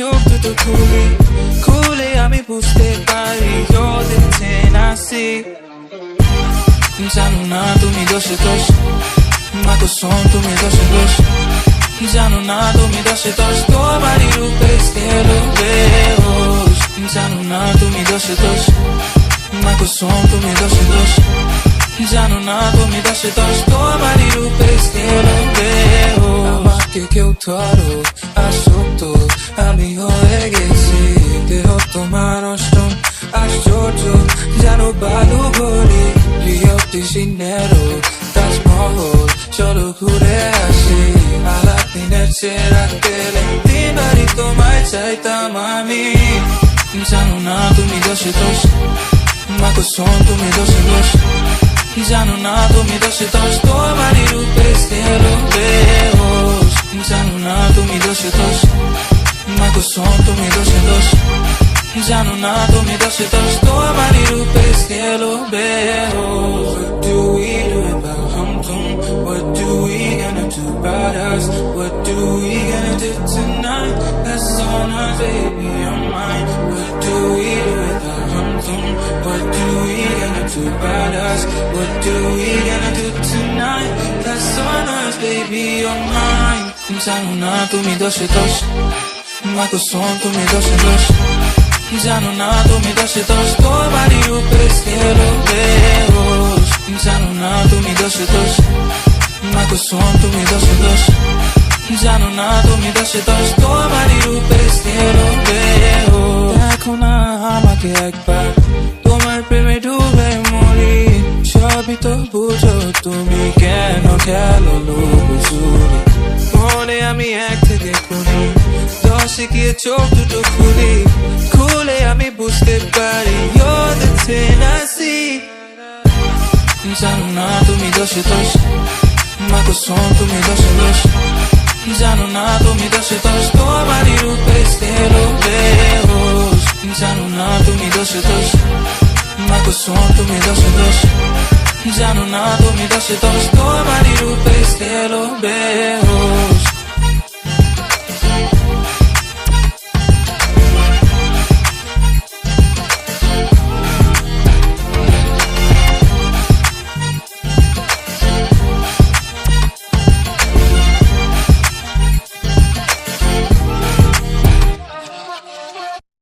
চোখ দুটো খুলি খুলে আমি বুঝতে পারি you're the Tennessee জানো না তুমি দোষে দোষ মা কোসম তুমি দোষে দোষ জানো না তুমি দোষে দোষ তোমারই রূপে গেলো বেহোশ জানো না তুমি দোষে দোষ মা কোসম তুমি দোষে দোষ জানো না তুমি দোষে দোষ তোমারই রূপে গেলো বেহোশ আমাকে কেউ ধরো আসক্ত আমি হয়ে গেছি দেহ তোমার অষ্টম আশ্চর্য জানো বালু ভরি রিও ডি জেনেরো তাজমহল চলো ঘুরে আসি আলাদিনের চেরা তেলে দিনবারই তোমায় চাইতাম আমি জানো না তুমি দোষে দোষ মা কোসম তুমি দোষে দোষ জানো না তুমি দোষে দোষ তোমারই রূপে গেলো বেহোশ জানো না তুমি দোষে দোষ মা কোসম তুমি দোষে দোষ জানো না তুমি দোষে দোষ তোমারই রূপে গেলো বেহোশ What do we do about hum-tum? What do we gonna do about us? What do we gonna do tonight? That's on us, baby, on mine. What do we do about hum-tum? What do we gonna do about us? What do we gonna do tonight? That's on us, baby, on mine. জানো না তুমি দোষে দোষ মা কোসম তুমি দোষে দোষ জানো না তুমি দোষে দোষ তোমারই রূপে গেলো বেহোশ জানো না তুমি দোষে দোষ মা কোসম তুমি দোষে দোষ জানো না তুমি দোষে দোষ তোমারই রূপে গেলো বেহোশ দেখো না আমাকে একবার তোমার প্রেমে ডুবে মরি সবই তো বুঝো তুমি কেন খেলো লুকোচুরি মনে আমি এক থেকে খুনি দশে গিয়ে চোখ দুটো খুলি খুলে আমি বুঝতে পারি you're the Tennessee জানো না তুমি দোষে দোষ মা কোসম তুমি দোষে দোষ জানো না তুমি দোষে দোষ তোমারই রূপে গেলো বেহোশ জানো না তুমি দোষে দোষ মা কোসম তুমি দোষে দোষ জানো না তুমি দোষে দোষ তোমারই রূপে গেলো বেহোশ